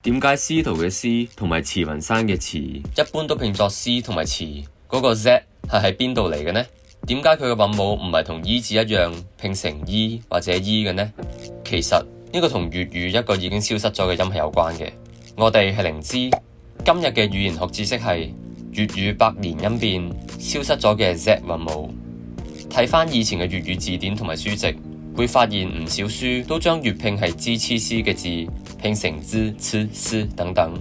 點解司徒嘅司同埋慈雲山嘅慈一般都拼作司同埋慈？嗰個 Z 係喺邊度嚟嘅呢？點解佢嘅韻母唔係同伊字一樣拼成伊或者伊嘅呢？其實呢個同粵語一個已經消失咗嘅音係有關嘅。我哋係靈知，今日嘅語言學知識係粵語百年音變消失咗嘅 Z 韻母。睇返以前嘅粵語字典同埋書籍，會發現唔少書都將粵拼係支黐絲嘅字拼成支黐絲等等，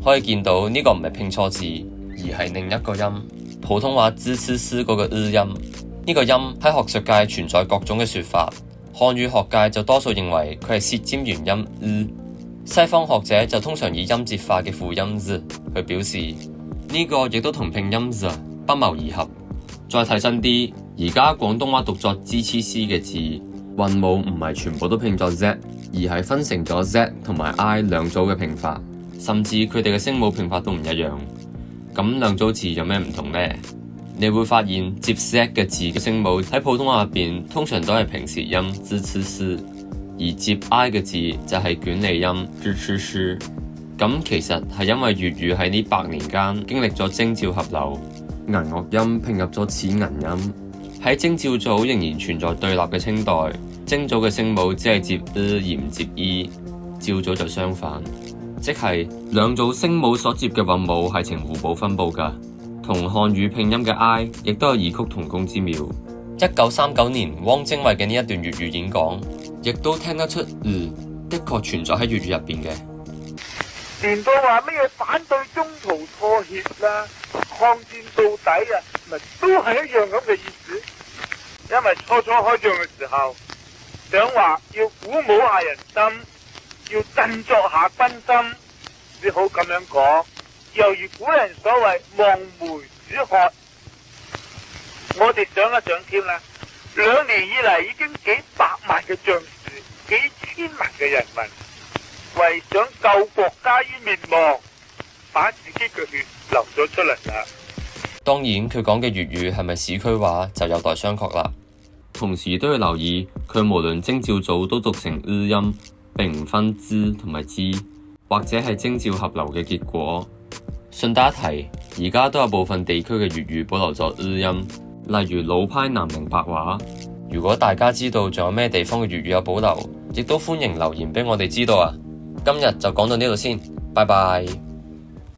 可以見到呢個唔係拼錯字，而係另一個音。普通話支黐絲嗰個音，呢個音喺學術界存在各種嘅說法。漢語學界就多數認為佢係舌尖元音西方學者就通常以音節化嘅輔音 z 去表示，呢個亦都同拼音 z 不謀而合。再睇真啲，而家廣東話讀作支黐絲嘅字，韻母唔係全部都拼作 z， 而係分成咗 z 同埋 i 兩組嘅拼法，甚至佢哋嘅聲母拼法都唔一樣。咁兩組字有咩唔同呢？你會發現接 z 嘅字嘅聲母喺普通話入邊通常都係平舌音支黐絲，而接 i 嘅字就係捲脷音支黐絲。咁其實係因為粵語喺呢100年間經歷咗徵召合流，銀樂音拼入咗齒銀音。喺徵召組仍然存在對立嘅清代，徵組嘅聲母只係接而唔接 e， 召組就相反，即係兩組聲母所接嘅韻母係呈互補分佈㗎。同漢語拼音嘅 I 亦都有異曲同工之妙。1939年汪精衛嘅呢一段粵語演講，亦都聽得出的確存在喺粵語入邊嘅。前輩話咩嘢反對中途妥協啦，抗戰到底啊，咪都係一樣咁嘅意思。因為初開仗嘅時候，想話要鼓舞下人心，要振作下軍心，只好咁樣講。猶如古人所謂望梅止渴，我哋想一想添啦，2年以嚟已經幾百萬嘅將士，幾千萬嘅人民，為想救國家於滅亡，把自己嘅血流咗出嚟啦。當然，佢講嘅粵語係咪市區話就有待商確啦。同時都要留意，佢無論徵召組都讀成音，並唔分支同埋支，或者係徵召合流嘅結果。順帶一提，而家都有部分地區嘅粵語保留咗音，例如老派南寧白話。如果大家知道仲有咩地方嘅粵語有保留，亦都歡迎留言俾我哋知道啊！今日就講到呢度先，拜拜。